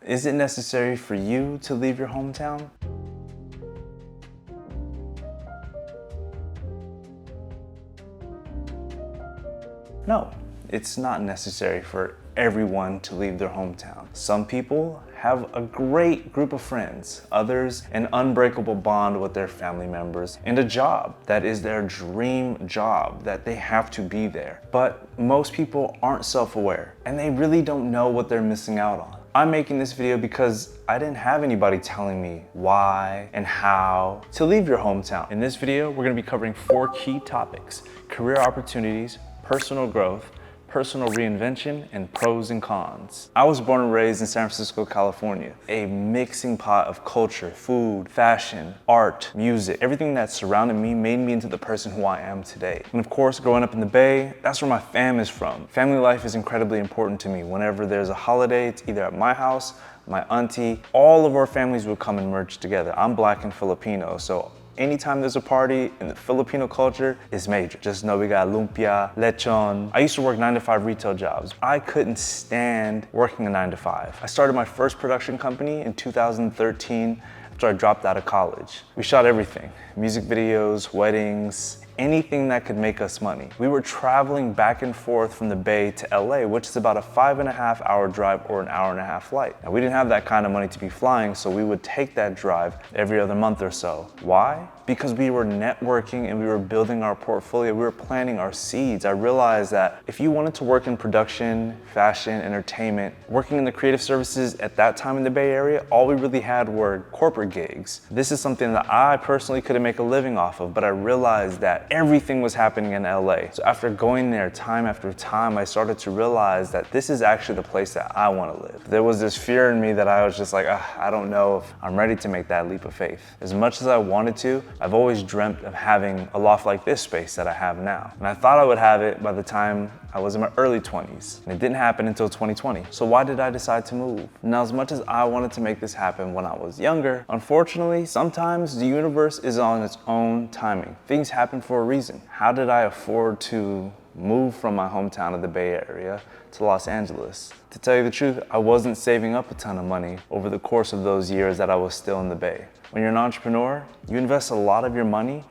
Is it necessary for you to leave your hometown? No, it's not necessary for everyone to leave their hometown. Some people have a great group of friends, others an unbreakable bond with their family members, and a job that is their dream job, that they have to be there. But most people aren't self-aware, and they really don't know what they're missing out on. I'm making this video because I didn't have anybody telling me why and how to leave your hometown. In this video, we're gonna be covering 4 key topics: career opportunities, personal growth, personal reinvention, and pros and cons. I was born and raised in San Francisco, California, a mixing pot of culture, food, fashion, art, music. Everything that surrounded me made me into the person who I am today. And of course, growing up in the Bay, that's where my fam is from. Family life is incredibly important to me. Whenever there's a holiday, it's either at my house, my auntie, all of our families would come and merge together. I'm Black and Filipino, so anytime there's a party in the Filipino culture, it's major. Just know we got lumpia, lechon. I used to work 9-to-5 retail jobs. I couldn't stand working a 9-to-5. I started my first production company in 2013 after I dropped out of college. We shot everything: music videos, weddings, anything that could make us money. We were traveling back and forth from the Bay to LA, which is about a 5.5-hour drive or an 1.5-hour flight. Now, we didn't have that kind of money to be flying, so we would take that drive every other month or so. Why? Because we were networking and we were building our portfolio. We were planting our seeds. I realized that if you wanted to work in production, fashion, entertainment, working in the creative services at that time in the Bay Area, all we really had were corporate gigs. This is something that I personally couldn't make a living off of, but I realized that everything was happening in LA. So after going there time after time, I started to realize that this is actually the place that I want to live. There was this fear in me that I was just like, I don't know if I'm ready to make that leap of faith. As much as I wanted to, I've always dreamt of having a loft like this space that I have now. And I thought I would have it by the time I was in my early 20s. And it didn't happen until 2020. So why did I decide to move? Now, as much as I wanted to make this happen when I was younger, unfortunately, sometimes the universe is on its own timing. Things happen for a reason. How did I afford to move from my hometown of the Bay Area to Los Angeles? To tell you the truth, I wasn't saving up a ton of money over the course of those years that I was still in the Bay. When you're an entrepreneur, you invest a lot of your money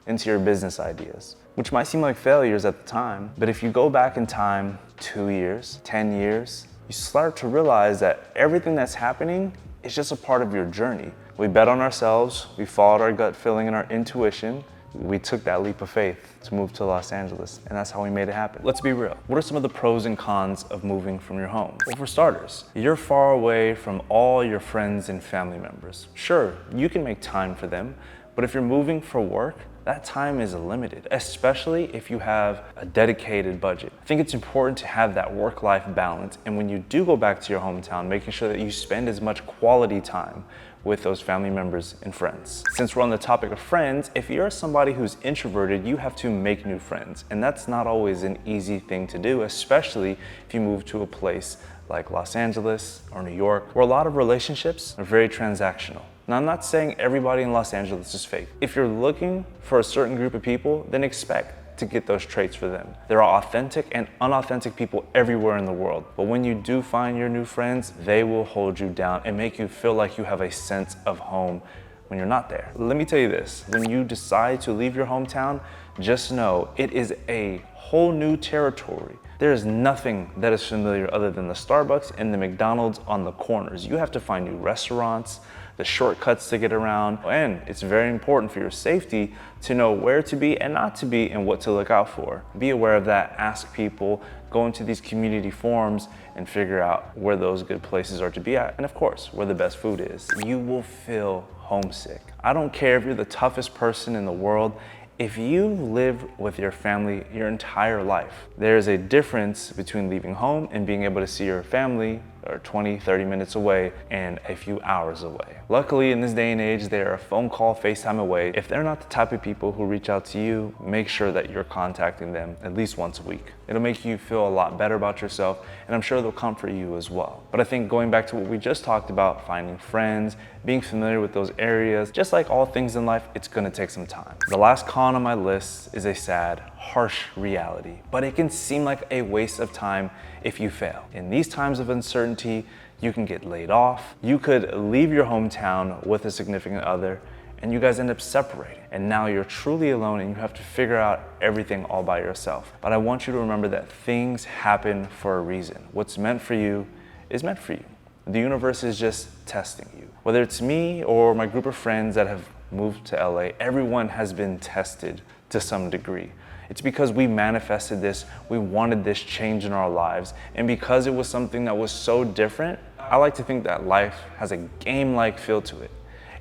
into your business ideas, which might seem like failures at the time, but if you go back in time 2 years, 10 years, you start to realize that everything that's happening is just a part of your journey. We bet on ourselves, we followed our gut feeling and our intuition. We took that leap of faith to move to Los Angeles, and that's how we made it happen. Let's be real. What are some of the pros and cons of moving from your home? Well, for starters, you're far away from all your friends and family members. Sure, you can make time for them, but if you're moving for work, that time is limited, especially if you have a dedicated budget. I think it's important to have that work-life balance, and when you do go back to your hometown, making sure that you spend as much quality time with those family members and friends. Since we're on the topic of friends, if you're somebody who's introverted, you have to make new friends. And that's not always an easy thing to do, especially if you move to a place like Los Angeles or New York, where a lot of relationships are very transactional. Now, I'm not saying everybody in Los Angeles is fake. If you're looking for a certain group of people, then expect to get those traits for them. There are authentic and unauthentic people everywhere in the world. But when you do find your new friends, they will hold you down and make you feel like you have a sense of home when you're not there. Let me tell you this, when you decide to leave your hometown, just know it is a whole new territory. There is nothing that is familiar other than the Starbucks and the McDonald's on the corners. You have to find new restaurants, the shortcuts to get around, and it's very important for your safety to know where to be and not to be and what to look out for. Be aware of that, ask people, go into these community forums and figure out where those good places are to be at, and of course, where the best food is. You will feel homesick. I don't care if you're the toughest person in the world, if you live with your family your entire life, there's a difference between leaving home and being able to see your family or 20, 30 minutes away and a few hours away. Luckily, in this day and age, they're a phone call, FaceTime away. If they're not the type of people who reach out to you, make sure that you're contacting them at least once a week. It'll make you feel a lot better about yourself, and I'm sure they'll comfort you as well. But I think going back to what we just talked about, finding friends, being familiar with those areas, just like all things in life, it's gonna take some time. The last con on my list is a sad, harsh reality, but it can seem like a waste of time if you fail. In these times of uncertainty, you can get laid off, you could leave your hometown with a significant other, and you guys end up separating. And now you're truly alone and you have to figure out everything all by yourself. But I want you to remember that things happen for a reason. What's meant for you is meant for you. The universe is just testing you. Whether it's me or my group of friends that have moved to LA, everyone has been tested to some degree. It's because we manifested this, we wanted this change in our lives, and because it was something that was so different, I like to think that life has a game-like feel to it.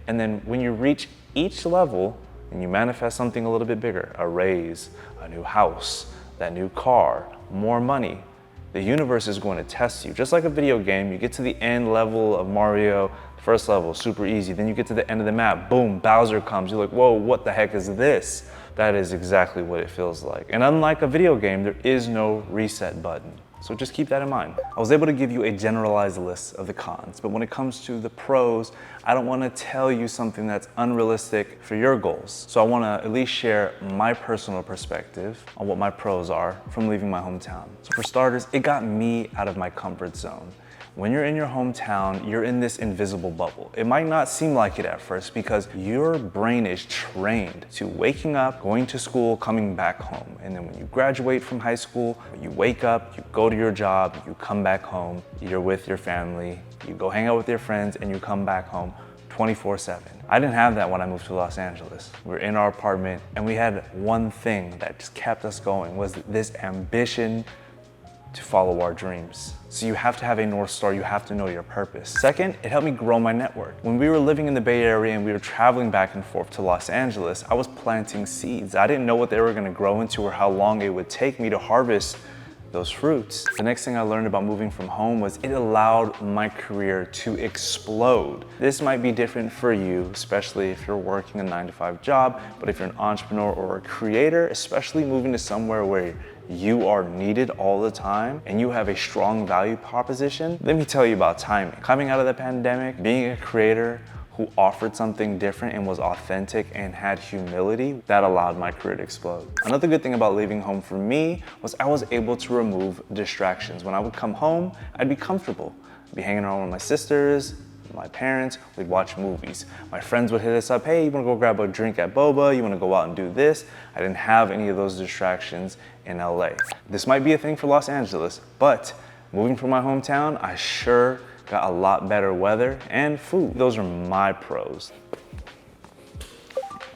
And then when you reach each level and you manifest something a little bit bigger, a raise, a new house, that new car, more money, the universe is going to test you. Just like a video game, you get to the end level of Mario, first level, super easy. Then you get to the end of the map, boom, Bowser comes. You're like, whoa, what the heck is this? That is exactly what it feels like. And unlike a video game, there is no reset button. So just keep that in mind. I was able to give you a generalized list of the cons, but when it comes to the pros, I don't want to tell you something that's unrealistic for your goals. So I want to at least share my personal perspective on what my pros are from leaving my hometown. So for starters, it got me out of my comfort zone. When you're in your hometown, you're in this invisible bubble. It might not seem like it at first because your brain is trained to waking up, going to school, coming back home. And then when you graduate from high school, you wake up, you go to your job, you come back home, you're with your family, you go hang out with your friends, and you come back home 24/7. I didn't have that when I moved to Los Angeles. We were in our apartment and we had one thing that just kept us going, was this ambition to follow our dreams. So you have to have a North Star, you have to know your purpose. Second, it helped me grow my network. When we were living in the Bay Area and we were traveling back and forth to Los Angeles, I was planting seeds. I didn't know what they were gonna grow into or how long it would take me to harvest those fruits. The next thing I learned about moving from home was it allowed my career to explode. This might be different for you, especially if you're working a 9-to-5 job, but if you're an entrepreneur or a creator, especially moving to somewhere where you are needed all the time and you have a strong value proposition, let me tell you about timing. Coming out of the pandemic, being a creator who offered something different and was authentic and had humility, that allowed my career to explode. Another good thing about leaving home for me was I was able to remove distractions. When I would come home, I'd be comfortable. I'd be hanging around with my sisters, my parents, we'd watch movies. My friends would hit us up, hey, you wanna go grab a drink at Boba? You wanna go out and do this? I didn't have any of those distractions in LA. This might be a thing for Los Angeles, but moving from my hometown, I sure got a lot better weather and food. Those are my pros.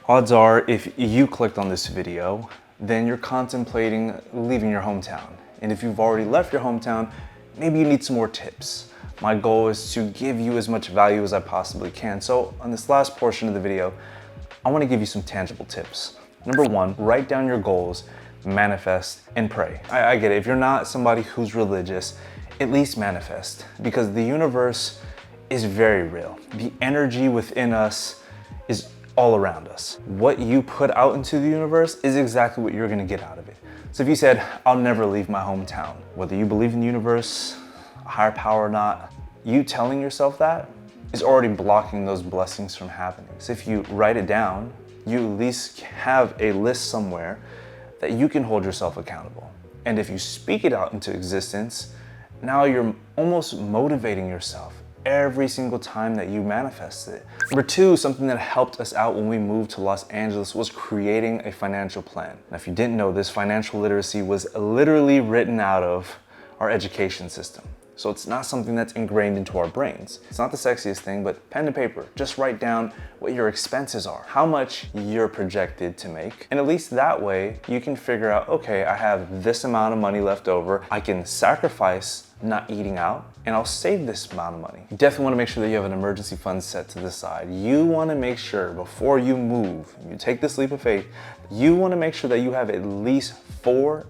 Odds are, if you clicked on this video, then you're contemplating leaving your hometown. And if you've already left your hometown, maybe you need some more tips. My goal is to give you as much value as I possibly can. So on this last portion of the video, I want to give you some tangible tips. Number one, write down your goals, manifest, and pray. I get it. If you're not somebody who's religious, at least manifest, because the universe is very real. The energy within us is all around us. What you put out into the universe is exactly what you're going to get out of it. So if you said, I'll never leave my hometown, whether you believe in the universe, a higher power or not, you telling yourself that is already blocking those blessings from happening. So if you write it down, you at least have a list somewhere that you can hold yourself accountable. And if you speak it out into existence, now you're almost motivating yourself every single time that you manifest it. Number two, something that helped us out when we moved to Los Angeles was creating a financial plan. Now, if you didn't know this, financial literacy was literally written out of our education system. So it's not something that's ingrained into our brains. It's not the sexiest thing, but pen and paper, just write down what your expenses are, how much you're projected to make. And at least that way you can figure out, okay, I have this amount of money left over. I can sacrifice not eating out and I'll save this amount of money. You definitely wanna make sure that you have an emergency fund set to the side. You wanna make sure before you move, you take this leap of faith, you wanna make sure that you have at least four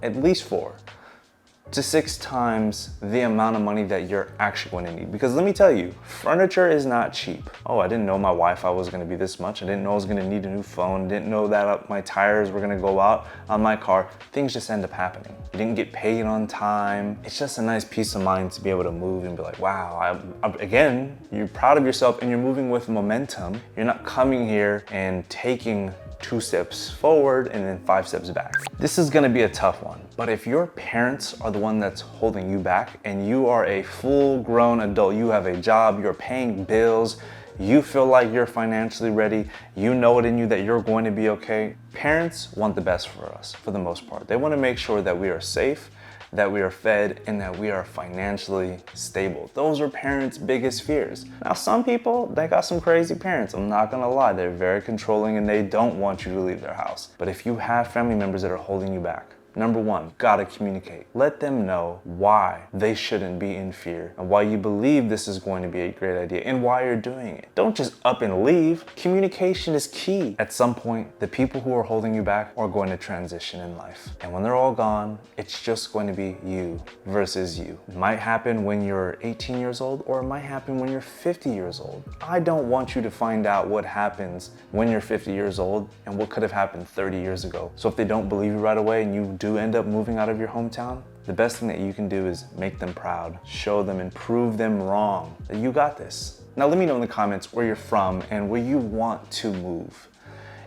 to 6 times the amount of money that you're actually going to need. Because let me tell you, furniture is not cheap. Oh, I didn't know my Wi-Fi was going to be this much. I didn't know I was going to need a new phone. Didn't know that my tires were going to go out on my car. Things just end up happening. You didn't get paid on time. It's just a nice peace of mind to be able to move and be like, wow, again, you're proud of yourself and you're moving with momentum. You're not coming here and taking 2 steps forward and then 5 steps back. This is gonna be a tough one, but if your parents are the one that's holding you back and you are a full-grown adult, you have a job, you're paying bills, you feel like you're financially ready, you know it in you that you're going to be okay. Parents want the best for us, for the most part. They want to make sure that we are safe, that we are fed, and that we are financially stable. Those are parents' biggest fears. Now, some people, they got some crazy parents. I'm not gonna lie, they're very controlling and they don't want you to leave their house. But if you have family members that are holding you back, number one, gotta communicate. Let them know why they shouldn't be in fear and why you believe this is going to be a great idea and why you're doing it. Don't just up and leave. Communication is key. At some point, the people who are holding you back are going to transition in life. And when they're all gone, it's just going to be you versus you. It might happen when you're 18 years old or it might happen when you're 50 years old. I don't want you to find out what happens when you're 50 years old and what could have happened 30 years ago. So if they don't believe you right away and you do end up moving out of your hometown, the best thing that you can do is make them proud, show them and prove them wrong that you got this. Now let me know in the comments where you're from and where you want to move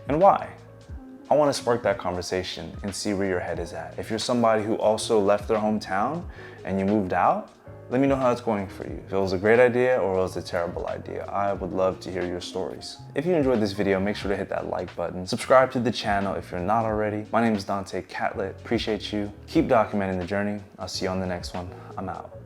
and why. I want to spark that conversation and see where your head is at. If you're somebody who also left their hometown and you moved out, let me know how it's going for you. If it was a great idea or it was a terrible idea. I would love to hear your stories. If you enjoyed this video, make sure to hit that like button. Subscribe to the channel if you're not already. My name is Dontae Catlett. Appreciate you. Keep documenting the journey. I'll see you on the next one. I'm out.